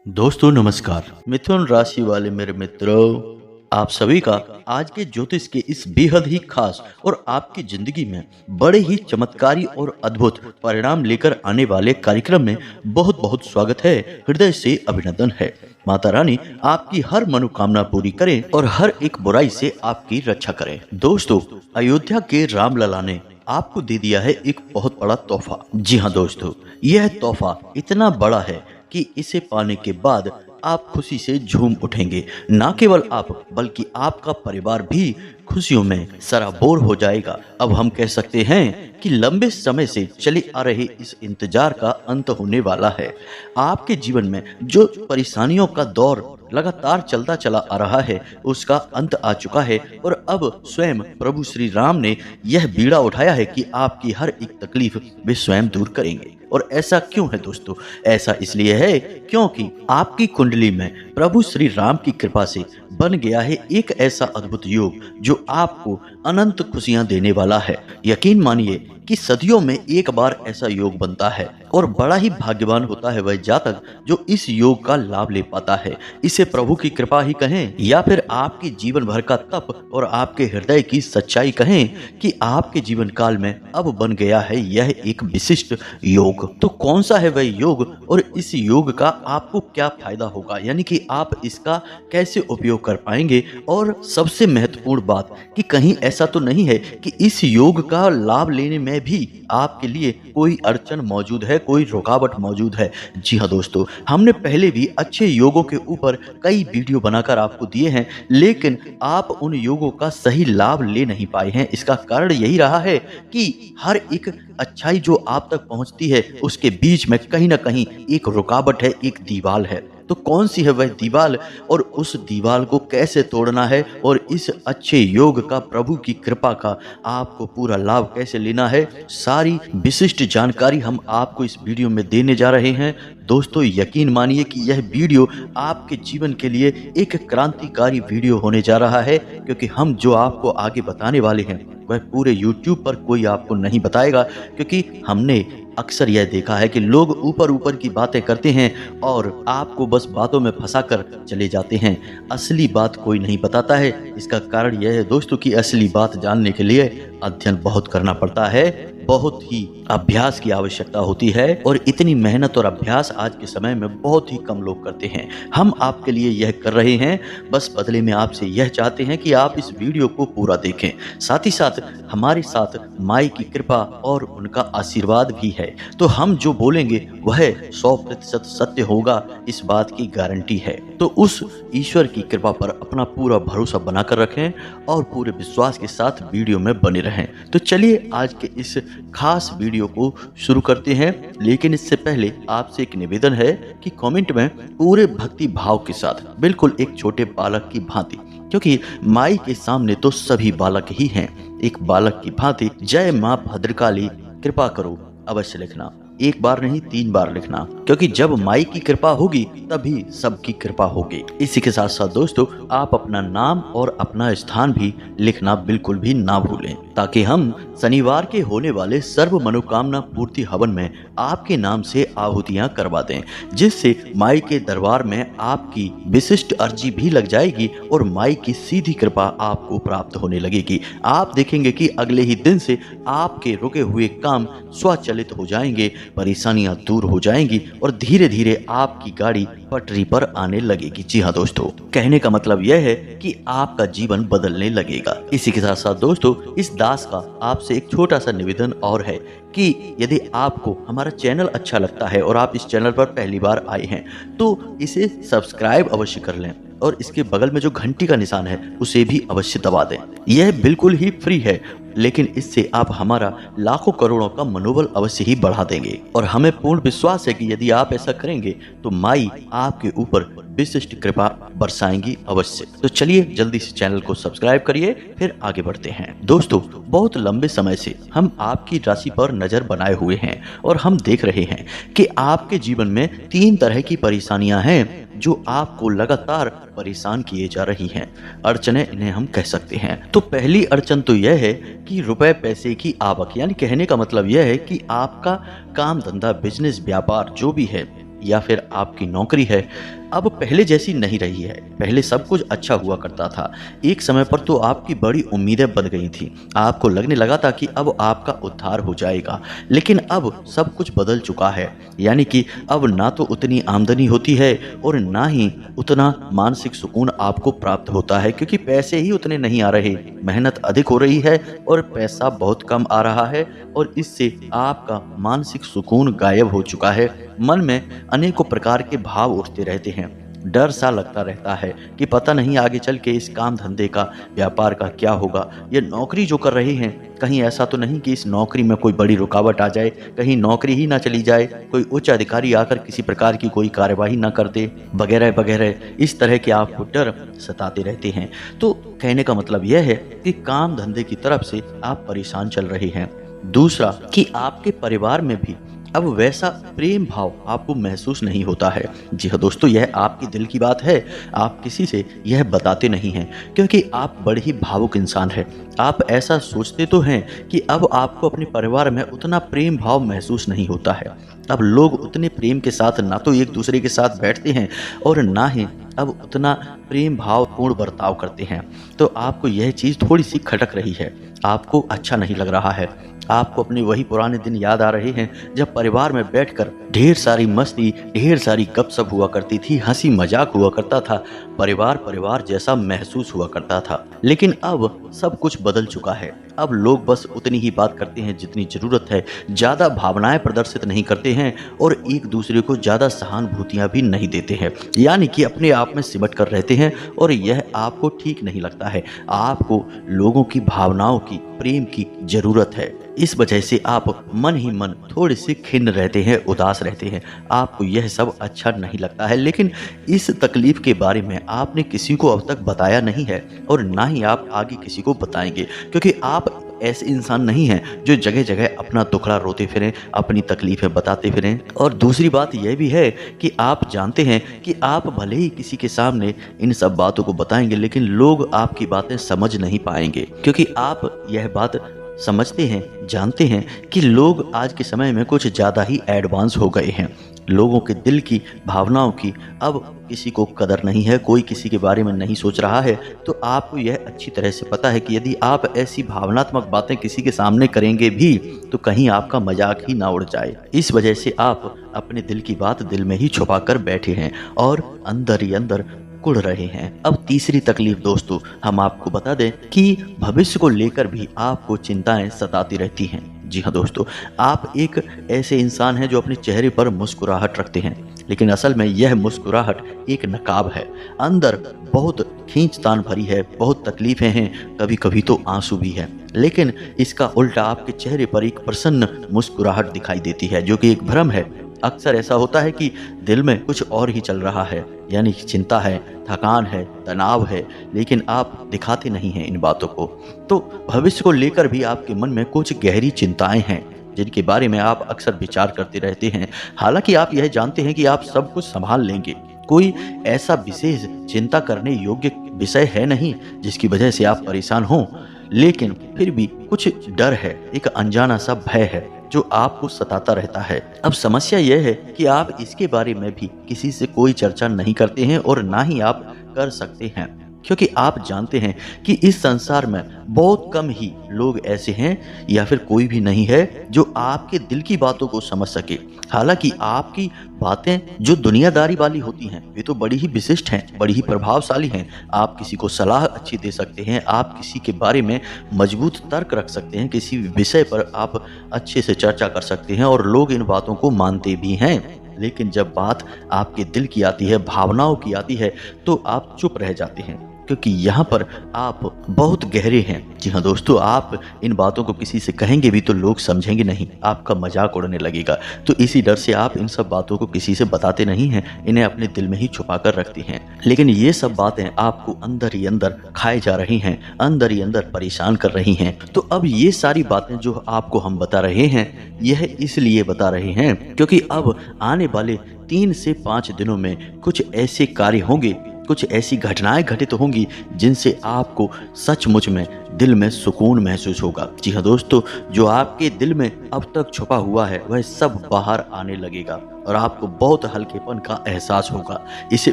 दोस्तों नमस्कार। मिथुन राशि वाले मेरे मित्रों, आप सभी का आज के ज्योतिष के इस बेहद ही खास और आपकी जिंदगी में बड़े ही चमत्कारी और अद्भुत परिणाम लेकर आने वाले कार्यक्रम में बहुत बहुत स्वागत है। हृदय से अभिनंदन है। माता रानी आपकी हर मनोकामना पूरी करें और हर एक बुराई से आपकी रक्षा करें। दोस्तों, अयोध्या के रामलला ने आपको दे दिया है एक बहुत बड़ा तोहफा। जी हाँ दोस्तों, यह तोहफा इतना बड़ा है कि इसे पाने के बाद आप खुशी से झूम उठेंगे। ना केवल आप बल्कि आपका परिवार भी खुशियों में सराबोर हो जाएगा। अब हम कह सकते हैं कि लंबे समय से चले आ रहे इस इंतजार का अंत होने वाला है। आपके जीवन में जो परेशानियों का दौर लगातार चलता चला आ रहा है उसका अंत आ चुका है और अब स्वयं प्रभु श्री राम ने यह बीड़ा उठाया है कि आपकी हर एक तकलीफ वे स्वयं दूर करेंगे। और ऐसा क्यों है दोस्तों? ऐसा इसलिए है क्योंकि आपकी कुंडली में प्रभु श्री राम की कृपा से बन गया है एक ऐसा अद्भुत योग जो आपको अनंत खुशियां देने वाला है। यकीन मानिए कि सदियों में एक बार ऐसा योग बनता है और बड़ा ही भाग्यवान होता है वह जातक जो इस योग का लाभ ले पाता है। इसे प्रभु की कृपा ही कहें या फिर आपके जीवन भर का तप और आपके हृदय की सच्चाई कहें कि आपके जीवन काल में अब बन गया है यह एक विशिष्ट योग। तो कौन सा है वह योग और इस योग का आपको क्या फायदा होगा, यानी कि आप इसका कैसे उपयोग कर पाएंगे। और सबसे महत्वपूर्ण बात कि कहीं ऐसा तो नहीं है कि इस योग का लाभ लेने में भी आपके लिए कोई अड़चन मौजूद है, कोई रुकावट मौजूद है। जी हाँ दोस्तों, हमने पहले भी अच्छे योगों के ऊपर कई वीडियो बनाकर आपको दिए हैं, लेकिन आप उन योगों का सही लाभ ले नहीं पाए हैं। इसका कारण यही रहा है कि हर एक अच्छाई जो आप तक पहुंचती है उसके बीच में कहीं ना कहीं एक रुकावट है, एक दीवार है। तो कौन सी है वह दीवार और उस दीवार को कैसे तोड़ना है और इस अच्छे योग का, प्रभु की कृपा का आपको पूरा लाभ कैसे लेना है, सारी विशिष्ट जानकारी हम आपको इस वीडियो में देने जा रहे हैं। दोस्तों, यकीन मानिए कि यह वीडियो आपके जीवन के लिए एक क्रांतिकारी वीडियो होने जा रहा है, क्योंकि हम जो आपको आगे बताने वाले हैं वह पूरे YouTube पर कोई आपको नहीं बताएगा। क्योंकि हमने अक्सर यह देखा है कि लोग ऊपर ऊपर की बातें करते हैं और आपको बस बातों में फंसाकर चले जाते हैं, असली बात कोई नहीं बताता है। इसका कारण यह है दोस्तों कि असली बात जानने के लिए अध्ययन बहुत करना पड़ता है, बहुत ही अभ्यास की आवश्यकता होती है और इतनी मेहनत और अभ्यास आज के समय में बहुत ही कम लोग करते हैं। हम आपके लिए यह कर रहे हैं, बस बदले में आपसे यह चाहते हैं कि आप इस वीडियो को पूरा देखें। साथ ही साथ हमारे साथ माई की कृपा और उनका आशीर्वाद भी है, तो हम जो बोलेंगे वह 100% सत्य होगा, इस बात की गारंटी है। तो उस ईश्वर की कृपा पर अपना पूरा भरोसा बनाकर रखें और पूरे विश्वास के साथ वीडियो में बने रहें। तो चलिए आज के इस खास वीडियो को शुरू करते हैं, लेकिन इससे पहले आपसे एक निवेदन है कि कमेंट में पूरे भक्ति भाव के साथ, बिल्कुल एक छोटे बालक की भांति, क्योंकि माई के सामने तो सभी बालक ही हैं, एक बालक की भांति जय मां भद्रकाली कृपा करो अवश्य लिखना। एक बार नहीं 3 बार लिखना, क्योंकि जब माई की कृपा होगी तभी सबकी कृपा होगी। इसी के साथ साथ दोस्तों, आप अपना नाम और अपना स्थान भी लिखना बिल्कुल भी ना भूलें, ताकि हम शनिवार के होने वाले सर्व मनोकामना पूर्ति हवन में आपके नाम से आहुतियां करवा दें, जिससे माई के दरबार में आपकी विशिष्ट अर्जी भी लग जाएगी और माई की सीधी कृपा आपको प्राप्त होने लगेगी। आप देखेंगे कि अगले ही दिन से आपके रुके हुए काम स्वचालित हो जाएंगे, परेशानियां दूर हो जाएंगी और धीरे धीरे आपकी गाड़ी पटरी पर आने लगेगी। जी हाँ दोस्तों, कहने का मतलब यह है कि आपका जीवन बदलने लगेगा। इसी के साथ साथ दोस्तों, इस दास का आपसे एक छोटा सा निवेदन और है कि यदि आपको हमारा चैनल अच्छा लगता है और आप इस चैनल पर पहली बार आए हैं तो इसे सब्सक्राइब अवश्य कर लें और इसके बगल में जो घंटी का निशान है उसे भी अवश्य दबा दें। यह बिल्कुल ही फ्री है, लेकिन इससे आप हमारा लाखों करोड़ों का मनोबल अवश्य ही बढ़ा देंगे और हमें पूर्ण विश्वास है कि यदि आप ऐसा करेंगे तो माई आपके ऊपर विशिष्ट कृपा बरसाएंगी अवश्य। तो चलिए जल्दी से चैनल को सब्सक्राइब करिए, फिर आगे बढ़ते हैं। दोस्तों, बहुत लंबे समय से हम आपकी राशि पर नजर बनाए हुए हैं और हम देख रहे हैं कि आपके जीवन में 3 तरह की परेशानियां हैं जो आपको लगातार परेशान किए जा रही हैं। अड़चनें इन्हें हम कह सकते हैं। तो पहली अड़चन तो यह है कि रुपए पैसे की आवक, यानी कहने का मतलब यह है कि आपका काम धंधा, बिजनेस, व्यापार जो भी है, या फिर आपकी नौकरी है, अब पहले जैसी नहीं रही है। पहले सब कुछ अच्छा हुआ करता था। एक समय पर तो आपकी बड़ी उम्मीदें बन गई थी। आपको लगने लगा था कि अब आपका उद्धार हो जाएगा। लेकिन अब सब कुछ बदल चुका है। यानी कि अब ना तो उतनी आमदनी होती है और ना ही उतना मानसिक सुकून आपको प्राप्त होता है, क्योंकि पैसे ही उतने नहीं आ रहे। मेहनत अधिक हो रही है और पैसा बहुत कम आ रहा है, और इससे आपका मानसिक सुकून गायब हो चुका है। मन में अनेकों प्रकार के भाव उठते रहते हैं। डर सा लगता रहता है कि पता नहीं आगे चल के इस काम धंधे का, व्यापार का क्या होगा। ये नौकरी जो कर रहे हैं, कहीं ऐसा तो नहीं कि इस नौकरी में कोई बड़ी रुकावट आ जाए, कहीं नौकरी ही ना चली जाए, कोई उच्च अधिकारी आकर किसी प्रकार की कोई कार्यवाही ना कर दे, वगैरह वगैरह। इस तरह के आपको डर सताते रहते हैं। तो कहने का मतलब यह है कि काम धंधे की तरफ से आप परेशान चल रहे हैं। दूसरा कि आपके परिवार में भी अब वैसा प्रेम भाव आपको महसूस नहीं होता है। जी हाँ दोस्तों, यह आपकी दिल की बात है। आप किसी से यह बताते नहीं हैं, क्योंकि आप बड़े ही भावुक इंसान हैं। आप ऐसा सोचते तो हैं कि अब आपको अपने परिवार में उतना प्रेम भाव महसूस नहीं होता है। अब लोग उतने प्रेम के साथ ना तो एक दूसरे के साथ बैठते हैं और ना ही अब उतना प्रेम भावपूर्ण बर्ताव करते हैं। तो आपको यह चीज़ थोड़ी सी खटक रही है, आपको अच्छा नहीं लग रहा है। आपको अपने वही पुराने दिन याद आ रहे हैं जब परिवार में बैठकर ढेर सारी मस्ती, ढेर सारी गपशप हुआ करती थी, हंसी मजाक हुआ करता था, परिवार परिवार जैसा महसूस हुआ करता था। लेकिन अब सब कुछ बदल चुका है। अब लोग बस उतनी ही बात करते हैं जितनी जरूरत है, ज्यादा भावनाएं प्रदर्शित नहीं करते हैं और एक दूसरे को ज्यादा सहानुभूतियां भी नहीं देते हैं। यानी कि अपने आप में सिमट कर रहते हैं, और यह आपको ठीक नहीं लगता है। आपको लोगों की भावनाओं की, प्रेम की जरूरत है। इस वजह से आप मन ही मन थोड़े से खिन्न रहते हैं, उदास रहते हैं। आपको यह सब अच्छा नहीं लगता है। लेकिन इस तकलीफ के बारे में आपने किसी को अब तक बताया नहीं है, और ना ही आप आगे किसी को बताएंगे, क्योंकि आप ऐसे इंसान नहीं हैं जो जगह जगह अपना दुखड़ा रोते फिरें, अपनी तकलीफें बताते फिरें। और दूसरी बात यह भी है कि आप जानते हैं कि आप भले ही किसी के सामने इन सब बातों को बताएंगे, लेकिन लोग आपकी बातें समझ नहीं पाएंगे, क्योंकि आप यह बात समझते हैं, जानते हैं कि लोग आज के समय में कुछ ज़्यादा ही एडवांस हो गए हैं। लोगों के दिल की, भावनाओं की अब किसी को कदर नहीं है, कोई किसी के बारे में नहीं सोच रहा है। तो आपको यह अच्छी तरह से पता है कि यदि आप ऐसी भावनात्मक बातें किसी के सामने करेंगे भी तो कहीं आपका मजाक ही ना उड़ जाए। इस वजह से आप अपने दिल की बात दिल में ही छुपा कर बैठे हैं और अंदर ही अंदर कुढ़ रहे हैं। अब तीसरी तकलीफ दोस्तों, हम आपको बता दें कि भविष्य को लेकर भी आपको चिंताएं सताती रहती हैं। जी हाँ दोस्तों, आप एक ऐसे इंसान हैं जो अपने चेहरे पर मुस्कुराहट रखते हैं, लेकिन असल में यह मुस्कुराहट एक नकाब है। अंदर बहुत खींचतान भरी है, बहुत तकलीफें हैं, कभी कभी तो आंसू भी है। लेकिन इसका उल्टा आपके चेहरे पर एक प्रसन्न मुस्कुराहट दिखाई देती है, जो कि एक भ्रम है। अक्सर ऐसा होता है कि दिल में कुछ और ही चल रहा है, यानी चिंता है, थकान है, तनाव है, लेकिन आप दिखाते नहीं हैं इन बातों को। तो भविष्य को लेकर भी आपके मन में कुछ गहरी चिंताएं हैं, जिनके बारे में आप अक्सर विचार करते रहते हैं। हालांकि आप यह जानते हैं कि आप सब कुछ संभाल लेंगे। कोई ऐसा विशेष चिंता करने योग्य विषय है नहीं जिसकी वजह से आप परेशान हों, लेकिन फिर भी कुछ डर है, एक अनजाना सा भय है जो आपको सताता रहता है। अब समस्या यह है कि आप इसके बारे में भी किसी से कोई चर्चा नहीं करते हैं और ना ही आप कर सकते हैं, क्योंकि आप जानते हैं कि इस संसार में बहुत कम ही लोग ऐसे हैं या फिर कोई भी नहीं है जो आपके दिल की बातों को समझ सके। हालांकि आपकी बातें जो दुनियादारी वाली होती हैं वे तो बड़ी ही विशिष्ट हैं, बड़ी ही प्रभावशाली हैं। आप किसी को सलाह अच्छी दे सकते हैं, आप किसी के बारे में मजबूत तर्क रख सकते हैं, किसी विषय पर आप अच्छे से चर्चा कर सकते हैं और लोग इन बातों को मानते भी हैं। लेकिन जब बात आपके दिल की आती है, भावनाओं की आती है, तो आप चुप रह जाते हैं, क्योंकि यहाँ पर आप बहुत गहरे हैं। जी हाँ दोस्तों, आप इन बातों को किसी से कहेंगे भी तो लोग समझेंगे नहीं, आपका मजाक उड़ने लगेगा। तो इसी डर से आप इन सब बातों को किसी से बताते नहीं हैं, इन्हें अपने दिल में ही छुपा कर रखते हैं। लेकिन ये सब बातें आपको अंदर ही अंदर खाए जा रही हैं, अंदर ही अंदर परेशान कर रही हैं। तो अब ये सारी बातें जो आपको हम बता रहे हैं, यह इसलिए बता रहे हैं क्योंकि अब आने वाले 3 से 5 दिनों में कुछ ऐसे कार्य होंगे कुछ ऐसी घटनाएं घटित होंगी जिनसे आपको सचमुच में दिल में सुकून महसूस होगा। जी हाँ दोस्तों, जो आपके दिल में अब तक छुपा हुआ है वह सब बाहर आने लगेगा और आपको बहुत हल्केपन का एहसास होगा। इसे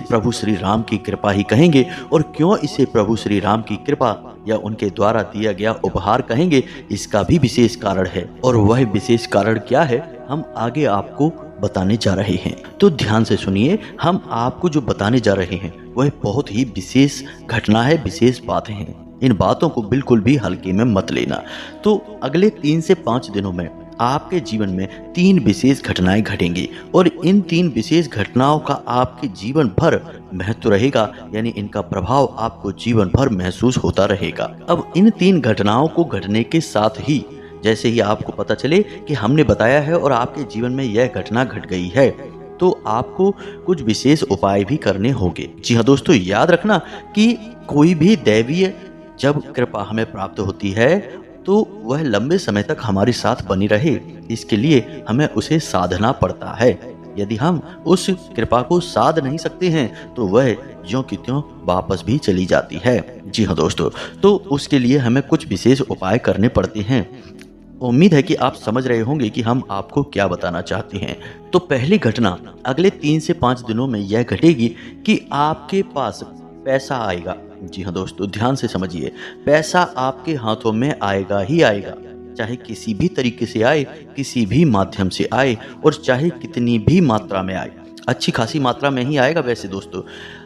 प्रभु श्री राम की कृपा ही कहेंगे। और क्यों इसे प्रभु श्री राम की कृपा या उनके द्वारा दिया गया उपहार कहेंगे, इसका भी विशेष कारण है। और वह विशेष कारण क्या है, हम आगे आपको बताने जा रहे हैं। तो ध्यान से सुनिए, हम आपको जो बताने जा रहे हैं वह बहुत ही विशेष घटना है, विशेष बातें हैं। इन बातों को बिल्कुल भी हल्के में मत लेना। तो अगले 3 से 5 दिनों में आपके जीवन में 3 विशेष घटनाएं घटेंगी और इन 3 विशेष घटनाओं का आपके जीवन भर महत्व रहेगा, यानी इनका प्रभाव आपको जीवन भर महसूस होता रहेगा। अब इन 3 घटनाओं को घटने के साथ ही जैसे ही आपको पता चले कि हमने बताया है और आपके जीवन में यह घटना घट गई है, तो आपको कुछ विशेष उपाय भी करने होंगे। जी हाँ दोस्तों, याद रखना कि कोई भी दैवीय जब कृपा हमें प्राप्त होती है तो वह लंबे समय तक हमारे साथ बनी रहे, इसके लिए हमें उसे साधना पड़ता है। यदि हम उस कृपा को साध नहीं सकते हैं तो वह ज्यों की त्यों वापस भी चली जाती है। जी हाँ दोस्तों, तो उसके लिए हमें कुछ विशेष उपाय करने पड़ते हैं। उम्मीद है कि आप समझ रहे होंगे कि हम आपको क्या बताना चाहते हैं। तो पहली घटना अगले 3 से 5 दिनों में यह घटेगी कि आपके पास पैसा आएगा। जी हाँ दोस्तों, ध्यान से समझिए, पैसा आपके हाथों में आएगा ही आएगा, चाहे किसी भी तरीके से आए, किसी भी माध्यम से आए और चाहे कितनी भी मात्रा में आए। अच्छी खासी मात्रा में ही आएगा। वैसे दोस्तों,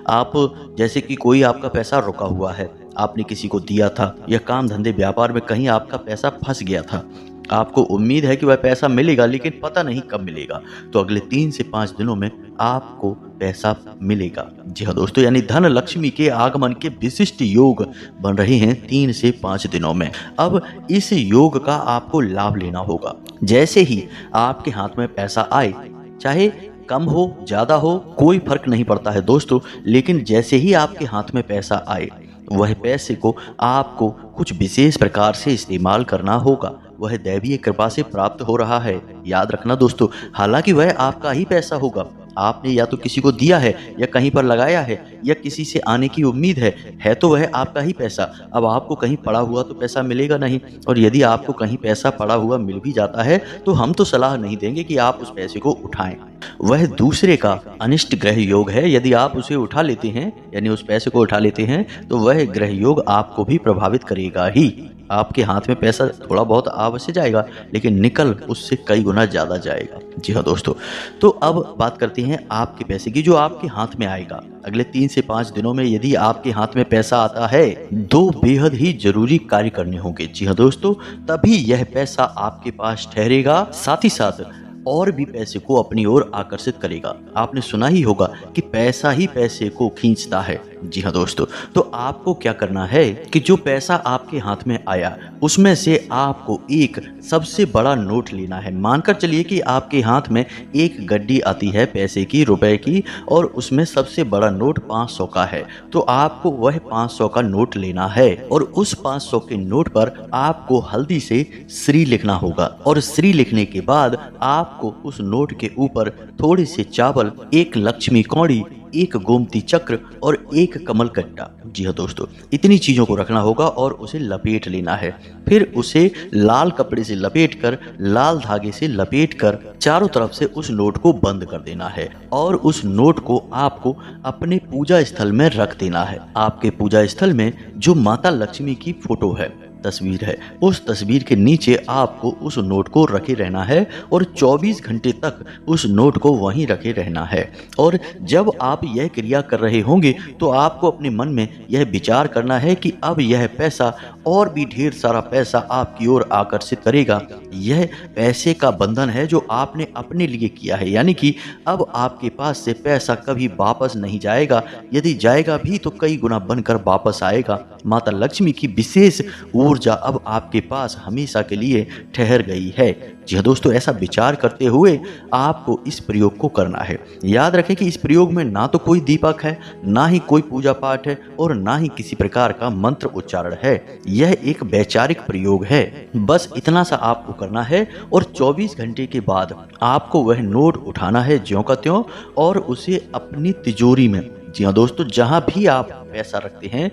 आप जैसे कि कोई आपका पैसा रुका हुआ है, आपने किसी को दिया था, या काम धंधे व्यापार में कहीं आपका पैसा फंस गया था, आपको उम्मीद है कि वह पैसा मिलेगा लेकिन पता नहीं कब मिलेगा, तो अगले 3 से 5 दिनों में आपको पैसा मिलेगा। जी हाँ दोस्तों, यानी धन लक्ष्मी के आगमन के विशिष्ट योग बन रहे हैं 3 से 5 दिनों में। अब इस योग का आपको लाभ लेना होगा। जैसे ही आपके हाथ में पैसा आए, चाहे कम हो ज्यादा हो कोई फर्क नहीं पड़ता है दोस्तों, लेकिन जैसे ही आपके हाथ में पैसा आए वह पैसे को आपको कुछ विशेष प्रकार से इस्तेमाल करना होगा। वह दैवीय कृपा से प्राप्त हो रहा है, याद रखना दोस्तों। हालांकि वह आपका ही पैसा होगा, आपने या तो किसी को दिया है या कहीं पर लगाया है या किसी से आने की उम्मीद है तो वह आपका ही पैसा। अब आपको कहीं पड़ा हुआ तो पैसा मिलेगा नहीं, और यदि आपको कहीं पैसा पड़ा हुआ मिल भी जाता है तो हम तो सलाह नहीं देंगे कि आप उस पैसे को उठाएं। वह दूसरे का अनिष्ट ग्रह योग है। यदि आप उसे उठा लेते हैं, यानी उस पैसे को उठा लेते हैं, तो वह ग्रह योग आपको भी प्रभावित करेगा ही। आपके हाथ में पैसा थोड़ा बहुत अवश्य जाएगा, लेकिन निकल उससे कई गुना ज्यादा जाएगा। जी हाँ दोस्तों, तो अब बात करते हैं आपके पैसे की, जो आपके हाथ में आएगा। अगले 3 से 5 दिनों में यदि आपके हाथ में पैसा आता है, 2 बेहद ही जरूरी कार्य करने होंगे। जी हाँ दोस्तों, तभी यह पैसा आपके पास ठहरेगा, साथ ही साथ और भी पैसे को अपनी ओर आकर्षित करेगा। आपने सुना ही होगा कि पैसा ही पैसे को खींचता है। जी हाँ दोस्तों, तो आपको क्या करना है कि जो पैसा आपके हाथ में आया उसमें से आपको एक सबसे बड़ा नोट लेना है। मानकर चलिए कि आपके हाथ में एक गड्डी आती है पैसे की, रुपए की, और उसमें सबसे बड़ा नोट 500 का है। तो आपको वह 500 का नोट लेना है और उस 500 के नोट पर आपको हल्दी से श्री लिखना होगा, और श्री लिखने के बाद आपको उस नोट के ऊपर थोड़े से चावल, एक लक्ष्मी कौड़ी, एक गोमती चक्र और एक कमल कट्टा, जी हाँ दोस्तों, इतनी चीजों को रखना होगा और उसे लपेट लेना है। फिर उसे लाल कपड़े से लपेटकर, लाल धागे से लपेटकर चारों तरफ से उस नोट को बंद कर देना है और उस नोट को आपको अपने पूजा स्थल में रख देना है। आपके पूजा स्थल में जो माता लक्ष्मी की फोटो है, तस्वीर है, उस तस्वीर के नीचे आपको उस नोट को रखे रहना है और 24 घंटे तक उस नोट को वहीं रखे रहना है। और जब आप यह क्रिया कर रहे होंगे तो आपको अपने मन में यह विचार करना है कि अब यह पैसा और भी ढेर सारा पैसा आपकी ओर आकर्षित करेगा। यह पैसे का बंधन है जो आपने अपने लिए किया है, यानी कि अब आपके पास से पैसा कभी वापस नहीं जाएगा। यदि जाएगा भी तो कई गुना बनकर वापस आएगा। माता लक्ष्मी की विशेष ऊर्जा अब आपके पास हमेशा के लिए ठहर गई है। जी हाँ दोस्तों, ऐसा विचार करते हुए आपको इस प्रयोग को करना है। याद रखें कि इस प्रयोग में ना तो कोई दीपक है, ना ही कोई पूजा पाठ है और ना ही किसी प्रकार का मंत्र उच्चारण है। यह एक वैचारिक प्रयोग है। बस इतना सा आपको करना है और 24 घंटे के बाद आपको वह नोट उठाना है ज्यों का त्यों और उसे अपनी तिजोरी में जी हाँ दोस्तों, जहाँ भी आप पैसा रखते हैं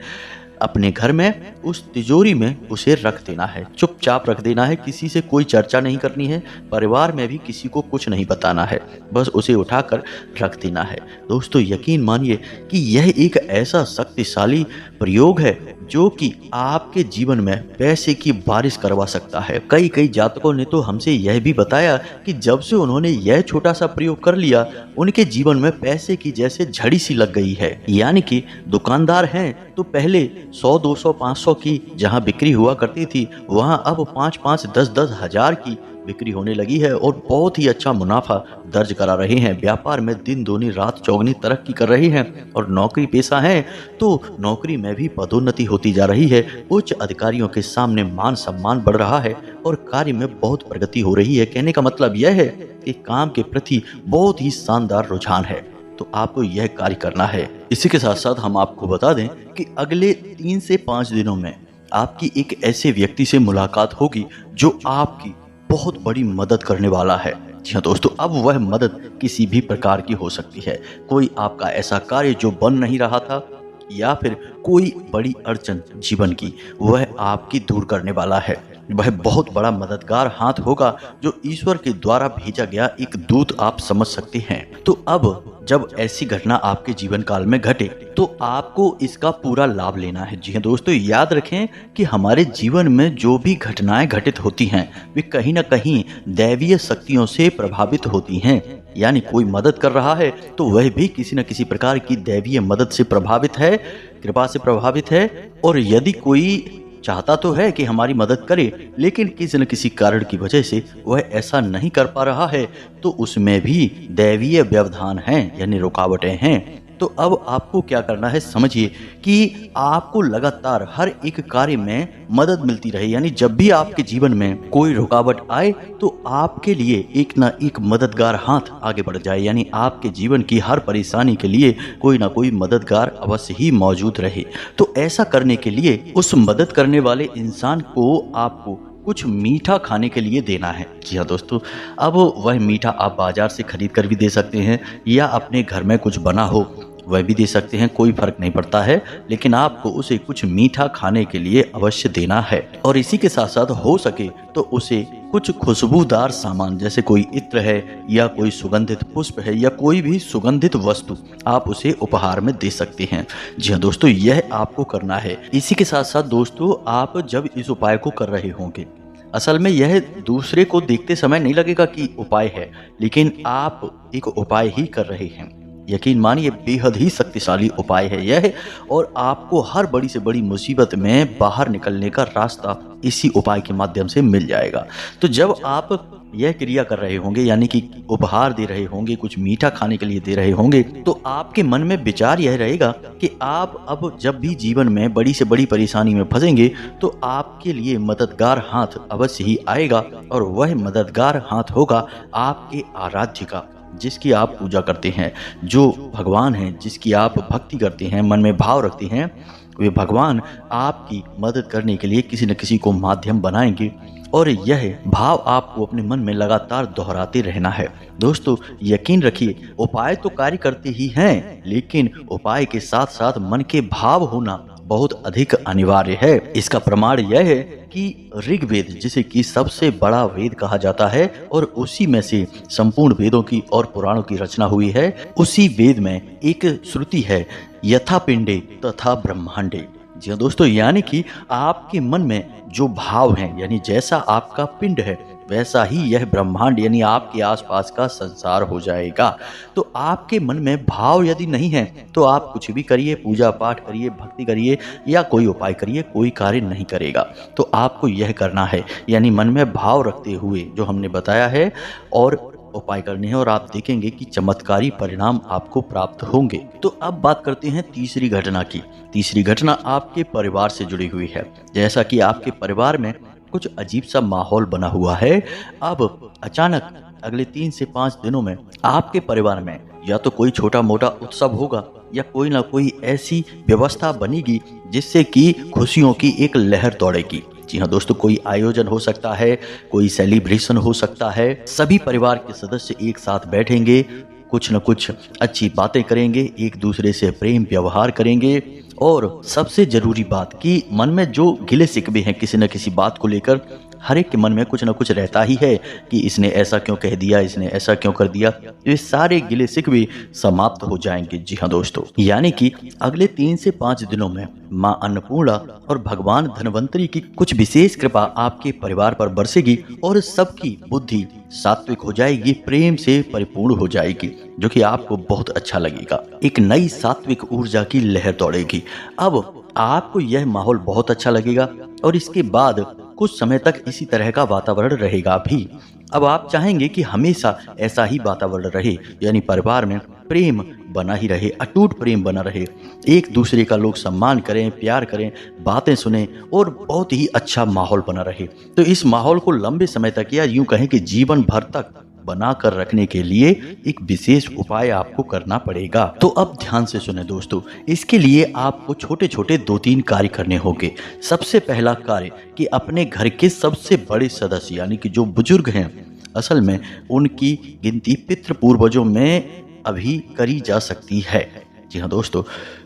अपने घर में, उस तिजोरी में उसे रख देना है, चुपचाप रख देना है, किसी से कोई चर्चा नहीं करनी है, परिवार में भी किसी को कुछ नहीं बताना है, बस उसे उठाकर रख देना है। दोस्तों यकीन मानिए कि यह एक ऐसा शक्तिशाली प्रयोग है जो कि आपके जीवन में पैसे की बारिश करवा सकता है। कई कई जातकों ने तो हमसे यह भी बताया कि जब से उन्होंने यह छोटा सा प्रयोग कर लिया, उनके जीवन में पैसे की जैसे झड़ी सी लग गई है। यानी कि दुकानदार हैं तो पहले 100, 200, 500 की जहां बिक्री हुआ करती थी, वहां अब 5-5, 10-10 हजार की बिक्री होने लगी है और बहुत ही अच्छा मुनाफा दर्ज करा रहे हैं। व्यापार में दिन दूनी रात चौगनी तरक्की कर रही हैं और नौकरी पेशा है तो नौकरी में भी पदोन्नति होती जा रही है। उच्च अधिकारियों के सामने मान सम्मान बढ़ रहा है और कार्य में बहुत प्रगति हो रही है। कहने का मतलब यह है कि काम के प्रति बहुत ही शानदार रुझान है, तो आपको यह कार्य करना है। इसी के साथ साथ हम आपको बता दें कि अगले 3 से 5 दिनों में आपकी एक ऐसे व्यक्ति से मुलाकात होगी जो आपकी बहुत बड़ी मदद करने वाला है। जी हाँ दोस्तों, अब वह मदद किसी भी प्रकार की हो सकती है। कोई आपका ऐसा कार्य जो बन नहीं रहा था या फिर कोई बड़ी अड़चन जीवन की, वह आपकी दूर करने वाला है। वह बहुत बड़ा मददगार हाथ होगा जो ईश्वर के द्वारा भेजा गया एक दूत आप समझ सकते हैं। तो अब जब ऐसी घटना आपके जीवन काल में घटे तो आपको इसका पूरा लाभ लेना है। जी हाँ दोस्तों, याद रखें कि हमारे जीवन में जो भी घटनाएं घटित होती हैं वे कहीं ना कहीं दैवीय शक्तियों से प्रभावित होती हैं। यानी कोई मदद कर रहा है तो वह भी किसी न किसी प्रकार की दैवीय मदद से प्रभावित है, कृपा से प्रभावित है। और यदि कोई चाहता तो है कि हमारी मदद करे, लेकिन किसी न किसी कारण की वजह से वह ऐसा नहीं कर पा रहा है, तो उसमें भी दैवीय व्यवधान हैं, यानी रुकावटें हैं। तो अब आपको क्या करना है, समझिए कि आपको लगातार हर एक कार्य में मदद मिलती रहे। यानी जब भी आपके जीवन में कोई रुकावट आए तो आपके लिए एक ना एक मददगार हाथ आगे बढ़ जाए। यानी आपके जीवन की हर परेशानी के लिए कोई ना कोई मददगार अवश्य ही मौजूद रहे। तो ऐसा करने के लिए उस मदद करने वाले इंसान को आपको कुछ मीठा खाने के लिए देना है। जी हाँ दोस्तों, अब वह मीठा आप बाजार से खरीद कर भी दे सकते हैं या अपने घर में कुछ बना हो वह भी दे सकते हैं, कोई फर्क नहीं पड़ता है, लेकिन आपको उसे कुछ मीठा खाने के लिए अवश्य देना है। और इसी के साथ साथ हो सके तो उसे कुछ खुशबूदार सामान जैसे कोई इत्र है या कोई सुगंधित पुष्प है या कोई भी सुगंधित वस्तु आप उसे उपहार में दे सकते हैं। जी हाँ दोस्तों, यह आपको करना है। इसी के साथ साथ दोस्तों, आप जब इस उपाय को कर रहे होंगे, असल में यह दूसरे को देखते समय नहीं लगेगा कि उपाय है, लेकिन आप एक उपाय ही कर रहे हैं। यकीन मानिए बेहद ही शक्तिशाली उपाय है यह, और आपको हर बड़ी से बड़ी मुसीबत में बाहर निकलने का रास्ता इसी उपाय के माध्यम से मिल जाएगा। तो जब आप यह क्रिया कर रहे होंगे, यानी कि उपहार दे रहे होंगे, कुछ मीठा खाने के लिए दे रहे होंगे, तो आपके मन में विचार यह रहेगा कि आप अब जब भी जीवन में बड़ी से बड़ी परेशानी में फंसेंगे तो आपके लिए मददगार हाथ अवश्य ही आएगा, और वह मददगार हाथ होगा आपके आराध्य का, जिसकी आप पूजा करते हैं, जो भगवान हैं, जिसकी आप भक्ति करते हैं, मन में भाव रखते हैं। वे भगवान आपकी मदद करने के लिए किसी न किसी को माध्यम बनाएंगे, और यह भाव आपको अपने मन में लगातार दोहराते रहना है। दोस्तों यकीन रखिए, उपाय तो कार्य करते ही हैं, लेकिन उपाय के साथ साथ मन के भाव होना बहुत अधिक अनिवार्य है। इसका प्रमाण यह है कि ऋग्वेद, जिसे कि सबसे बड़ा वेद कहा जाता है और उसी में से संपूर्ण वेदों की और पुराणों की रचना हुई है, उसी वेद में एक श्रुति है, यथा पिंडे तथा ब्रह्मांडे। जी हाँ दोस्तों, यानी कि आपके मन में जो भाव हैं, यानी जैसा आपका पिंड है वैसा ही यह ब्रह्मांड यानी आपके आसपास का संसार हो जाएगा। तो आपके मन में भाव यदि नहीं है तो आप कुछ भी करिए, पूजा पाठ करिए, भक्ति करिए या कोई उपाय करिए, कोई कार्य नहीं करेगा। तो आपको यह करना है, यानी मन में भाव रखते हुए जो हमने बताया है और उपाय करने हैं, और आप देखेंगे कि चमत्कारी परिणाम आपको प्राप्त होंगे। तो अब बात करते हैं तीसरी घटना की। तीसरी घटना आपके परिवार से जुड़ी हुई है। जैसा कि आपके परिवार में कुछ अजीब सा माहौल बना हुआ है, अब अचानक अगले 3 से 5 दिनों में आपके परिवार में या तो कोई छोटा मोटा उत्सव होगा या कोई ना कोई ऐसी व्यवस्था बनेगी जिससे कि खुशियों की एक लहर दौड़ेगी। जी हाँ दोस्तों, कोई आयोजन हो सकता है, कोई सेलिब्रेशन हो सकता है, सभी परिवार के सदस्य एक साथ बैठेंगे, कुछ न कुछ अच्छी बातें करेंगे, एक दूसरे से प्रेम व्यवहार करेंगे। और सबसे जरूरी बात कि मन में जो गिले शिकवे हैं किसी न किसी बात को लेकर, हर एक के मन में कुछ न कुछ रहता ही है कि इसने ऐसा क्यों कह दिया, इसने ऐसा क्यों कर दिया। ये सारे गिले शिकवे समाप्त हो जाएंगे। जी हाँ दोस्तों, यानी कि अगले 3 से 5 दिनों में माँ अन्नपूर्णा और भगवान धन्वंतरी की कुछ विशेष कृपा आपके परिवार पर बरसेगी और सबकी बुद्धि सात्विक हो जाएगी, प्रेम से परिपूर्ण हो जाएगी, जो कि आपको बहुत अच्छा लगेगा। एक नई सात्विक ऊर्जा की लहर दौड़ेगी। अब आपको यह माहौल बहुत अच्छा लगेगा और इसके बाद कुछ समय तक इसी तरह का वातावरण रहेगा भी। अब आप चाहेंगे कि हमेशा ऐसा ही वातावरण रहे, यानी परिवार में प्रेम बना ही रहे, अटूट प्रेम बना रहे, एक दूसरे का लोग सम्मान करें, प्यार करें, बातें सुने और बहुत ही अच्छा माहौल बना रहे। तो इस माहौल को लंबे समय तक या यूं कहें कि जीवन भर तक बना कर रखने के लिए एक विशेष उपाय आपको करना पड़ेगा। तो अब ध्यान से सुने दोस्तों, इसके लिए आपको छोटे छोटे 2-3 कार्य करने होंगे। सबसे पहला कार्य कि अपने घर के सबसे बड़े सदस्य यानी कि जो बुजुर्ग हैं, असल में उनकी गिनती पितृ पूर्वजों में अभी करी जा सकती है। जी हाँ दोस्तों,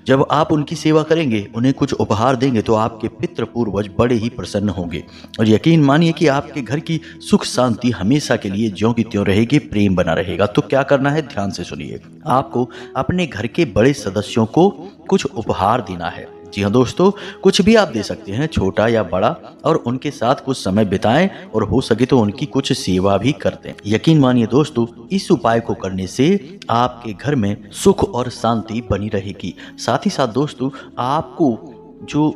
जब आप उनकी सेवा करेंगे, उन्हें कुछ उपहार देंगे, तो आपके पितृ पूर्वज बड़े ही प्रसन्न होंगे और यकीन मानिए कि आपके घर की सुख शांति हमेशा के लिए ज्यों की त्यों रहेगी, प्रेम बना रहेगा। तो क्या करना है, ध्यान से सुनिए। आपको अपने घर के बड़े सदस्यों को कुछ उपहार देना है। जी हाँ दोस्तों, कुछ भी आप दे सकते हैं, छोटा या बड़ा, और उनके साथ कुछ समय बिताएं और हो सके तो उनकी कुछ सेवा भी कर दें। यकीन मानिए दोस्तों, इस उपाय को करने से आपके घर में सुख और शांति बनी रहेगी। साथ ही साथ दोस्तों, आपको जो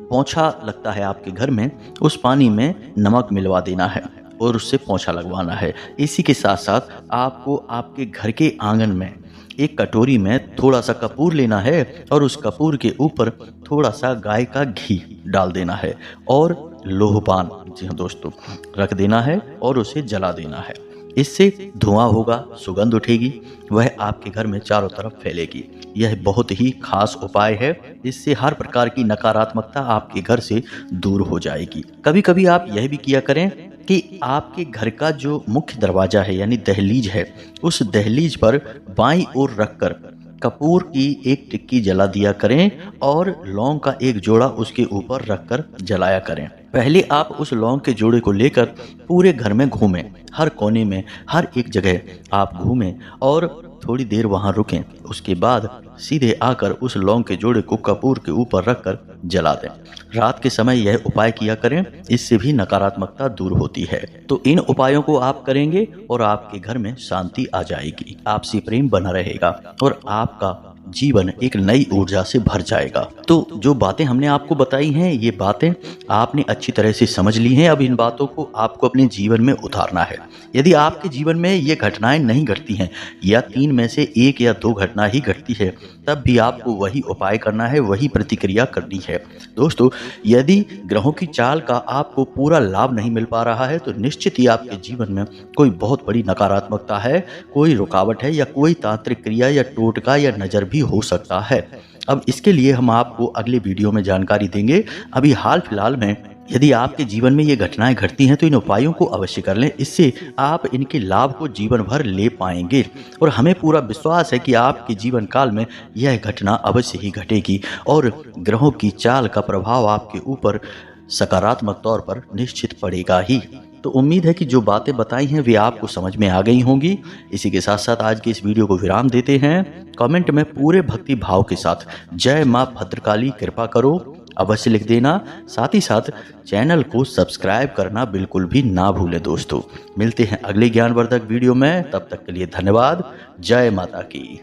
पोंछा लगता है आपके घर में, उस पानी में नमक मिलवा देना है और उससे पोंछा लगवाना है। इसी के साथ साथ आपको आपके घर के आंगन में एक कटोरी में थोड़ा सा कपूर लेना है और उस कपूर के ऊपर थोड़ा सा गाय का घी डाल देना है और लोहपान, जी हाँ दोस्तों, रख देना है और उसे जला देना है। इससे धुआं होगा, सुगंध उठेगी, वह आपके घर में चारों तरफ फैलेगी। यह बहुत ही खास उपाय है, इससे हर प्रकार की नकारात्मकता आपके घर से दूर हो जाएगी। कभी कभी आप यह भी किया करें कि आपके घर का जो मुख्य दरवाजा है यानी दहलीज है, उस दहलीज पर बाईं ओर रखकर कपूर की एक टिक्की जला दिया करें और लौंग का एक जोड़ा उसके ऊपर रखकर जलाया करें। पहले आप उस लौंग के जोड़े को लेकर पूरे घर में घूमें, हर कोने में, हर एक जगह आप घूमें और थोड़ी देर वहां रुकें। उसके बाद सीधे आकर उस लौंग के जोड़े को कपूर के ऊपर रखकर जला दें। रात के समय यह उपाय किया करें, इससे भी नकारात्मकता दूर होती है। तो इन उपायों को आप करेंगे और आपके घर में शांति आ जाएगी, आपसी प्रेम बना रहेगा और आपका जीवन एक नई ऊर्जा से भर जाएगा। तो जो बातें हमने आपको बताई हैं, ये बातें आपने अच्छी तरह से समझ ली हैं। अब इन बातों को आपको अपने जीवन में उतारना है। यदि आपके जीवन में ये घटनाएं नहीं घटती हैं या 3 में से 1 या 2 घटना ही घटती है, तब भी आपको वही उपाय करना है, वही प्रतिक्रिया करनी है। दोस्तों, यदि ग्रहों की चाल का आपको पूरा लाभ नहीं मिल पा रहा है, तो निश्चित ही आपके जीवन में कोई बहुत बड़ी नकारात्मकता है, कोई रुकावट है या कोई तांत्रिक क्रिया या टोटका या नजर भी हो सकता है। अब इसके लिए हम आपको अगले वीडियो में जानकारी देंगे। अभी हाल फिलहाल में यदि आपके जीवन में ये घटनाएं घटती हैं, तो इन उपायों को अवश्य कर लें, इससे आप इनके लाभ को जीवन भर ले पाएंगे और हमें पूरा विश्वास है कि आपके जीवन काल में यह घटना अवश्य ही घटेगी और ग्रहों की चाल का प्रभाव आपके ऊपर सकारात्मक तौर पर निश्चित पड़ेगा ही। तो उम्मीद है कि जो बातें बताई हैं वे आपको समझ में आ गई होंगी। इसी के साथ साथ आज की इस वीडियो को विराम देते हैं। कमेंट में पूरे भक्ति भाव के साथ जय मां भद्रकाली कृपा करो अवश्य लिख देना। साथ ही साथ चैनल को सब्सक्राइब करना बिल्कुल भी ना भूलें। दोस्तों, मिलते हैं अगले ज्ञानवर्धक वीडियो में, तब तक के लिए धन्यवाद। जय माता की।